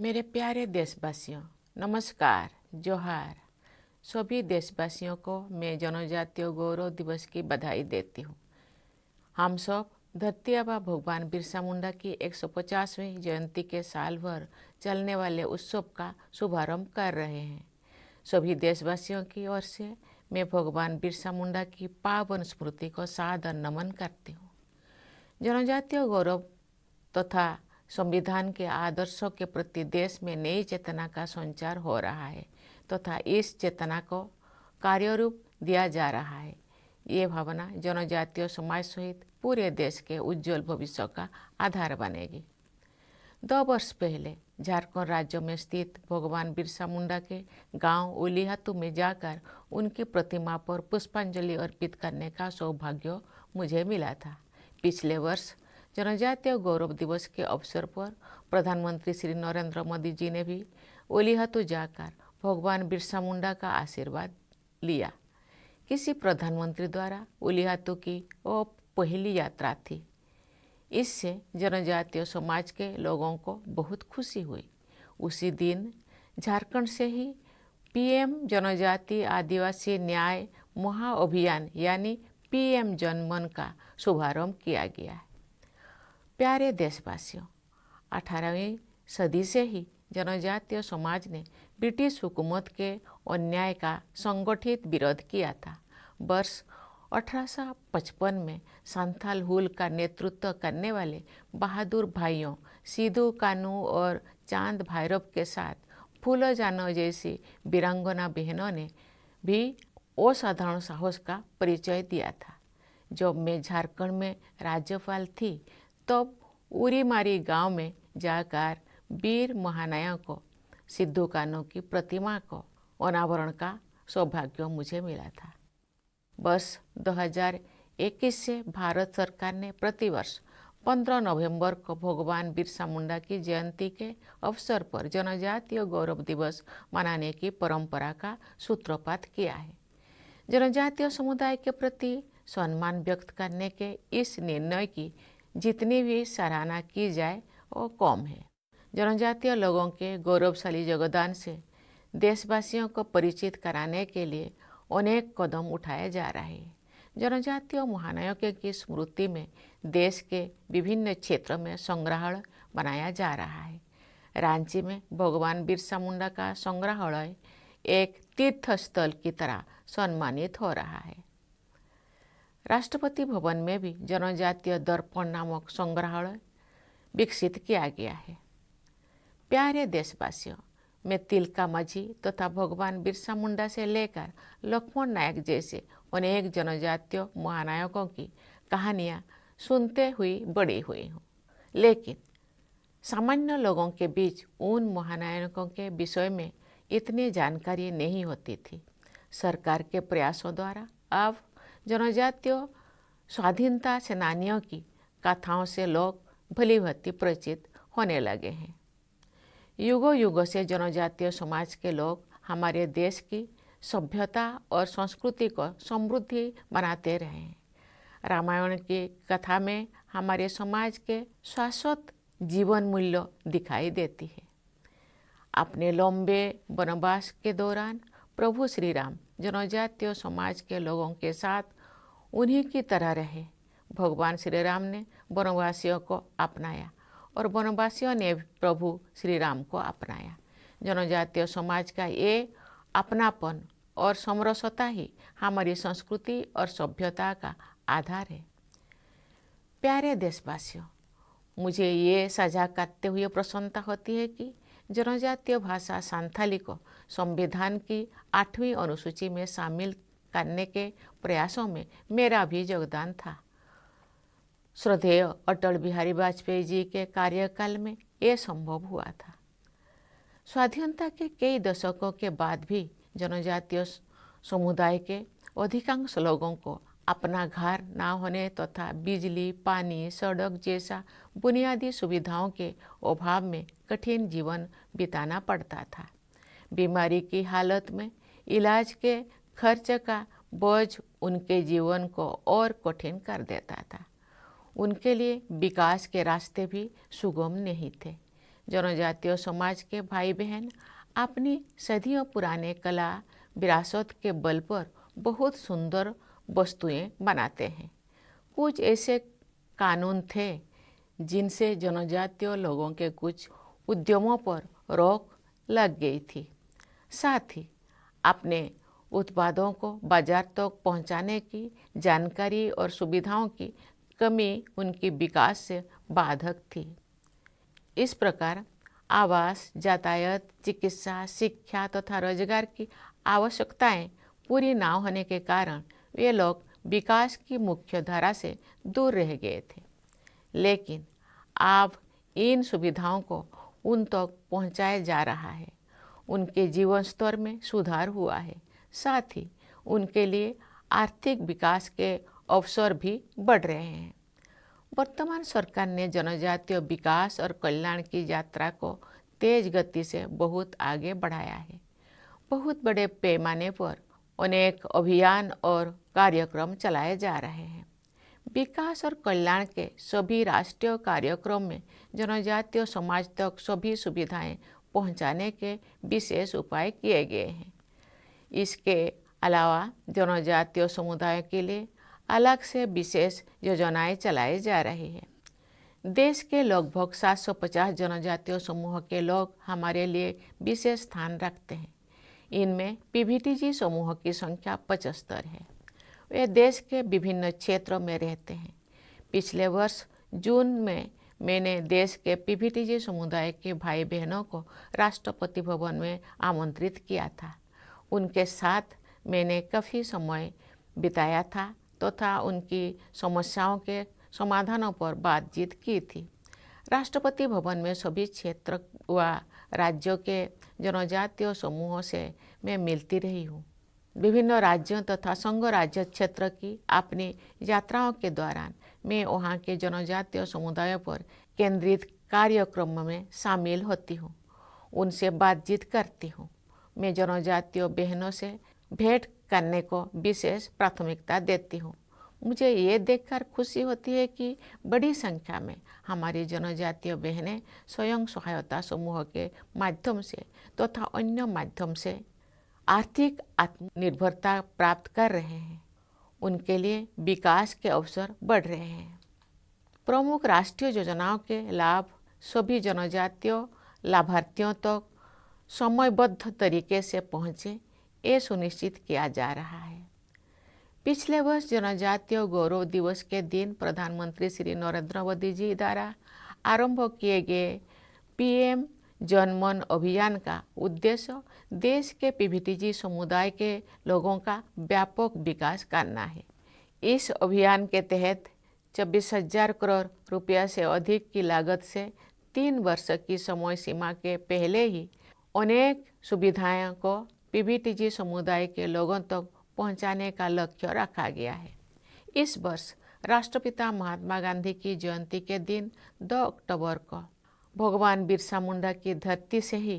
मेरे प्यारे देशवासियों, नमस्कार, जोहार। सभी देशवासियों को मैं जनजातीय गौरव दिवस की बधाई देती हूँ। हम सब धरती आबा भगवान बिरसा मुंडा की 150वीं जयंती के साल भर चलने वाले उत्सव का शुभारंभ कर रहे हैं। सभी देशवासियों की ओर से मैं भगवान बिरसा मुंडा की पावन स्मृति को सादर नमन करती हूँ। जनजातीय गौरव तथा संविधान के आदर्शों के प्रति देश में नई चेतना का संचार हो रहा है तथा इस चेतना को कार्यरूप दिया जा रहा है। ये भावना जनजातीय समाज सहित पूरे देश के उज्जवल भविष्य का आधार बनेगी। 2 वर्ष पहले झारखंड राज्य में स्थित भगवान बिरसा मुंडा के गांव उलीहातू में जाकर उनकी प्रतिमा पर पुष्पांजलि अर्पित करने का सौभाग्य मुझे मिला था। पिछले वर्ष जनजातीय गौरव दिवस के अवसर पर प्रधानमंत्री श्री नरेंद्र मोदी जी ने भी उलीहातू जाकर भगवान बिरसा मुंडा का आशीर्वाद लिया। किसी प्रधानमंत्री द्वारा उलीहातू की वो पहली यात्रा थी। इससे जनजातीय समाज के लोगों को बहुत खुशी हुई। उसी दिन झारखंड से ही पीएम जनजातीय आदिवासी न्याय महाअभियान यानी पीएम जनमन का शुभारंभ किया गया है। प्यारे देशवासियों, 18वीं सदी से ही जनजातीय समाज ने ब्रिटिश हुकूमत के अन्याय का संगठित विरोध किया था। वर्ष 1855 में संथाल हुल का नेतृत्व करने वाले बहादुर भाइयों सिद्धू कानू और चांद भैरव के साथ फूलो जानो जैसी वीरांगना बहनों ने भी असाधारण साहस का परिचय दिया था। जब मैं झारखंड में राज्यपाल थी तब उरीमारी गांव में जाकर वीर महानायकों सिद्धू कानू की प्रतिमा को अनावरण का सौभाग्य मुझे मिला था। वर्ष 2021 से भारत सरकार ने प्रतिवर्ष 15 नवंबर को भगवान बिरसा मुंडा की जयंती के अवसर पर जनजातीय गौरव दिवस मनाने की परंपरा का सूत्रपात किया है। जनजातीय समुदाय के प्रति सम्मान व्यक्त करने के इस निर्णय की जितनी भी सराहना की जाए वो कम है। जनजातीय लोगों के गौरवशाली योगदान से देशवासियों को परिचित कराने के लिए अनेक कदम उठाए जा रहे हैं। जनजातीय महानायकों की स्मृति में देश के विभिन्न क्षेत्रों में संग्रहालय बनाया जा रहा है। रांची में भगवान बिरसा मुंडा का संग्रहालय एक तीर्थ स्थल की तरह सम्मानित हो रहा है। राष्ट्रपति भवन में भी जनजातीय दर्पण नामक संग्रहालय विकसित किया गया है। प्यारे देशवासियों, मैं तिलका माझी तथा भगवान बिरसा मुंडा से लेकर लक्ष्मण नायक जैसे अनेक जनजातीय महानायकों की कहानियाँ सुनते हुई बड़ी हुई हूँ, लेकिन सामान्य लोगों के बीच उन महानायकों के विषय में इतनी जानकारी नहीं होती थी। सरकार के प्रयासों द्वारा अब जनजातीय स्वाधीनता सेनानियों की कथाओं से लोग भली भांति परिचित होने लगे हैं। युगों युगों से जनजातीय समाज के लोग हमारे देश की सभ्यता और संस्कृति को समृद्धि बनाते रहे हैं। रामायण की कथा में हमारे समाज के शाश्वत जीवन मूल्य दिखाई देती है। अपने लंबे वनवास के दौरान प्रभु श्री राम जनजातीय समाज के लोगों के साथ उन्हीं की तरह रहे। भगवान श्री राम ने वनवासियों को अपनाया और वनवासियों ने प्रभु श्री राम को अपनाया। जनजातीय समाज का ये अपनापन और समरसता ही हमारी संस्कृति और सभ्यता का आधार है। प्यारे देशवासियों, मुझे ये साझा करते हुए प्रसन्नता होती है कि जनजातीय भाषा संथाली को संविधान की 8वीं अनुसूची में शामिल करने के प्रयासों में मेरा भी योगदान था। श्रद्धेय अटल बिहारी वाजपेयी जी के कार्यकाल में ये संभव हुआ था। स्वाधीनता के कई दशकों के बाद भी जनजातीय समुदाय के अधिकांश लोगों को अपना घर न होने तथा बिजली, पानी, सड़क जैसा बुनियादी सुविधाओं के अभाव में कठिन जीवन बिताना पड़ता था। बीमारी की हालत में इलाज के खर्च का बोझ उनके जीवन को और कठिन कर देता था। उनके लिए विकास के रास्ते भी सुगम नहीं थे। जनजातीय समाज के भाई बहन अपनी सदियों पुराने कला विरासत के बल पर बहुत सुंदर वस्तुएं बनाते हैं। कुछ ऐसे कानून थे जिनसे जनजातीय लोगों के कुछ उद्यमों पर रोक लग गई थी। साथ ही अपने उत्पादों को बाजार तक पहुंचाने की जानकारी और सुविधाओं की कमी उनके विकास से बाधक थी। इस प्रकार आवास, यातायात, चिकित्सा, शिक्षा तथा रोजगार की आवश्यकताएं पूरी ना होने के कारण वे लोग विकास की मुख्य धारा से दूर रह गए थे। लेकिन अब इन सुविधाओं को उन तक पहुंचाया जा रहा है, उनके जीवन स्तर में सुधार हुआ है, साथ ही उनके लिए आर्थिक विकास के अवसर भी बढ़ रहे हैं। वर्तमान सरकार ने जनजातीय विकास और कल्याण की यात्रा को तेज गति से बहुत आगे बढ़ाया है। बहुत बड़े पैमाने पर अनेक अभियान और कार्यक्रम चलाए जा रहे हैं। विकास और कल्याण के सभी राष्ट्रीय कार्यक्रम में जनजातीय समाज तक सभी सुविधाएं पहुंचाने के विशेष उपाय किए गए हैं। इसके अलावा जनजातीय समुदाय के लिए अलग से विशेष योजनाएं चलाई जा रही है। देश के लगभग 750 जनजातीय समूह के लोग हमारे लिए विशेष स्थान रखते हैं। इनमें पीवीटीजी समूह की संख्या 75 है। वे देश के विभिन्न क्षेत्रों में रहते हैं। पिछले वर्ष जून में मैंने देश के पीवीटीजी समुदाय के भाई बहनों को राष्ट्रपति भवन में आमंत्रित किया था। उनके साथ मैंने काफ़ी समय बिताया था तथा उनकी समस्याओं के समाधानों पर बातचीत की थी। राष्ट्रपति भवन में सभी क्षेत्र व राज्यों के जनजातीय समूहों से मैं मिलती रही हूँ। विभिन्न राज्यों तथा संघ राज्य क्षेत्र की अपनी यात्राओं के दौरान मैं वहाँ के जनजातीय समुदायों पर केंद्रित कार्यक्रम में शामिल होती हूँ, उनसे बातचीत करती हूँ। मैं जनजातीय बहनों से भेंट करने को विशेष प्राथमिकता देती हूँ। मुझे ये देखकर खुशी होती है कि बड़ी संख्या में हमारी जनजातीय बहनें स्वयं सहायता समूह के माध्यम से तथा अन्य माध्यम से आर्थिक आत्मनिर्भरता प्राप्त कर रहे हैं। उनके लिए विकास के अवसर बढ़ रहे हैं। प्रमुख राष्ट्रीय योजनाओं के लाभ सभी जनजातीय लाभार्थियों तक समयबद्ध तरीके से पहुँचे, ये सुनिश्चित किया जा रहा है। पिछले वर्ष जनजातीय गौरव दिवस के दिन प्रधानमंत्री श्री नरेंद्र मोदी जी द्वारा आरंभ किए गए पीएम जनमन अभियान का उद्देश्य देश के पीवीटीजी समुदाय के लोगों का व्यापक विकास करना है। इस अभियान के तहत 24,000 करोड़ रुपया से अधिक की लागत से 3 वर्ष की समय सीमा के पहले ही अनेक सुविधाओं को पीवीटीजी समुदाय के लोगों तक पहुंचाने का लक्ष्य रखा गया है। इस वर्ष राष्ट्रपिता महात्मा गांधी की जयंती के दिन 2 अक्टूबर को भगवान बिरसा मुंडा की धरती से ही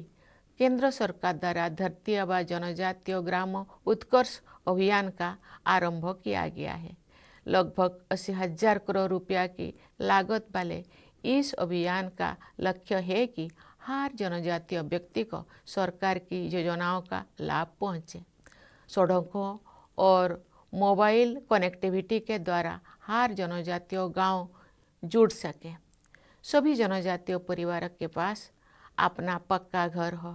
केंद्र सरकार द्वारा धरती आबा जनजातीय ग्राम उत्कर्ष अभियान का आरंभ किया गया है। लगभग 80,000 करोड़ रुपया की लागत वाले इस अभियान का लक्ष्य है कि हर जनजातीय व्यक्ति को सरकार की योजनाओं का लाभ पहुँचे। सड़कों और मोबाइल कनेक्टिविटी के द्वारा हर जनजातीय गांव जुड़ सके। सभी जनजातीय परिवार के पास अपना पक्का घर हो।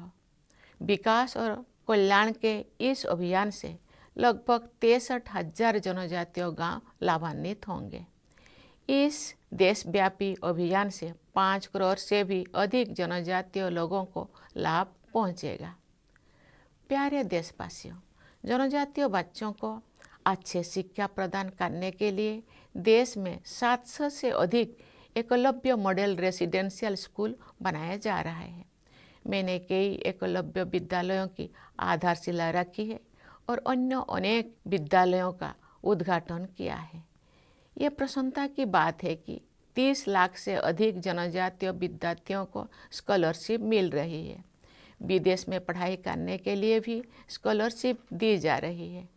विकास और कल्याण के इस अभियान से लगभग 63,000 जनजातीय गांव लाभान्वित होंगे। इस देशव्यापी अभियान से 5 करोड़ से भी अधिक जनजातीय लोगों को लाभ पहुंचेगा। प्यारे देशवासियों, जनजातीय बच्चों को अच्छे शिक्षा प्रदान करने के लिए देश में 700 से अधिक एकलव्य मॉडल रेसिडेंशियल स्कूल बनाया जा रहा है। मैंने कई एकलव्य विद्यालयों की आधारशिला रखी है और अन्य अनेक विद्यालयों का उद्घाटन किया है। ये प्रसन्नता की बात है कि 30 लाख से अधिक जनजातीय विद्यार्थियों को स्कॉलरशिप मिल रही है। विदेश में पढ़ाई करने के लिए भी स्कॉलरशिप दी जा रही है।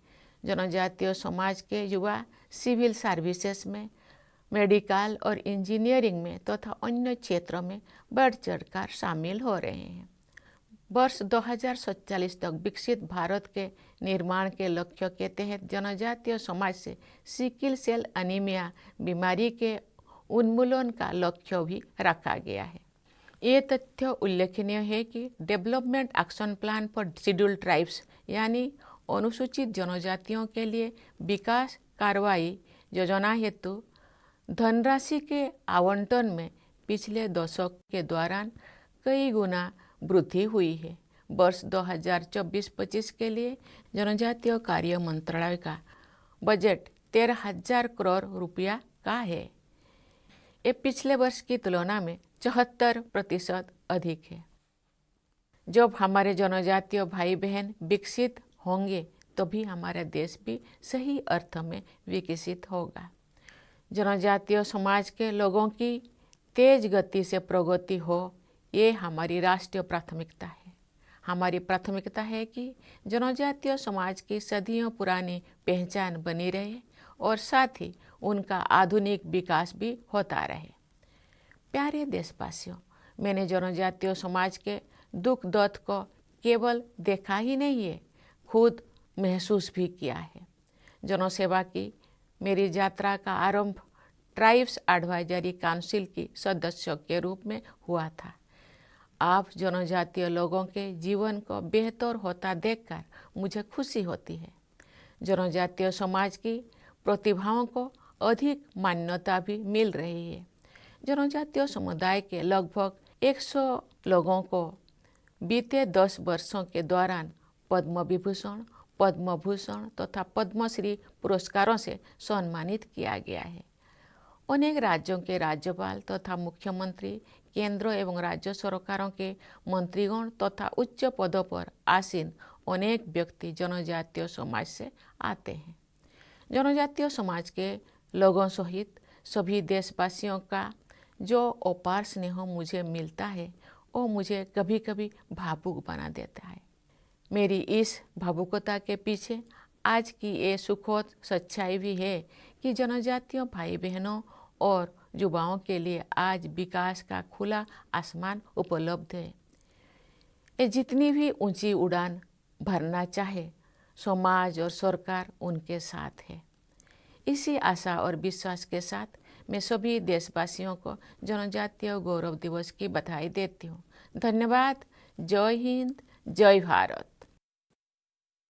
जनजातीय समाज के युवा सिविल सर्विसेज में, मेडिकल और इंजीनियरिंग में तथा अन्य क्षेत्रों में बढ़ चढ़कर शामिल हो रहे हैं। वर्ष 2047 तक विकसित भारत के निर्माण के लक्ष्य के तहत जनजातीय समाज से सिकल सेल एनीमिया बीमारी के उन्मूलन का लक्ष्य भी रखा गया है। ये तथ्य उल्लेखनीय है कि development action plan for scheduled tribes यानी अनुसूचित जनजातियों के लिए विकास कार्रवाई योजना हेतु धनराशि के आवंटन में पिछले दशक के दौरान कई गुना वृद्धि हुई है। वर्ष 2024-25 के लिए जनजातीय कार्य मंत्रालय का बजट 13,000 करोड़ रुपया का है। ये पिछले वर्ष की तुलना में 74% अधिक है। जब हमारे जनजातीय भाई बहन विकसित होंगे तभी हमारा देश भी सही अर्थ में विकसित होगा। जनजातीय समाज के लोगों की तेज गति से प्रगति हो, ये हमारी राष्ट्रीय प्राथमिकता है। हमारी प्राथमिकता है कि जनजातीय समाज की सदियों पुरानी पहचान बनी रहे और साथ ही उनका आधुनिक विकास भी होता रहे। प्यारे देशवासियों, मैंने जनजातीय समाज के दुख दर्द को केवल देखा ही नहीं है, खुद महसूस भी किया है। जनसेवा की मेरी यात्रा का आरंभ ट्राइब्स एडवाइजरी काउंसिल की सदस्य के रूप में हुआ था। आप जनजातीय लोगों के जीवन को बेहतर होता देखकर मुझे खुशी होती है। जनजातीय समाज की प्रतिभाओं को अधिक मान्यता भी मिल रही है। जनजातीय समुदाय के लगभग 100 लोगों को बीते 10 वर्षों के दौरान पद्म विभूषण, पद्म भूषण तथा पद्मश्री पुरस्कारों से सम्मानित किया गया है। अनेक राज्यों के राज्यपाल तथा मुख्यमंत्री, केंद्र एवं राज्य सरकारों के मंत्रीगण तथा उच्च पदों पर आसीन अनेक व्यक्ति जनजातीय समाज से आते हैं। जनजातीय समाज के लोगों सहित सभी देशवासियों का जो अपार स्नेह मुझे मिलता है वो मुझे कभी कभी भावुक बना देता है। मेरी इस भावुकता के पीछे आज की ये सुखद सच्चाई भी है कि जनजातीय भाई बहनों और युवाओं के लिए आज विकास का खुला आसमान उपलब्ध है। ये जितनी भी ऊंची उड़ान भरना चाहे, समाज और सरकार उनके साथ है। इसी आशा और विश्वास के साथ मैं सभी देशवासियों को जनजातीय गौरव दिवस की बधाई देती हूँ। धन्यवाद। जय हिंद, जय भारत।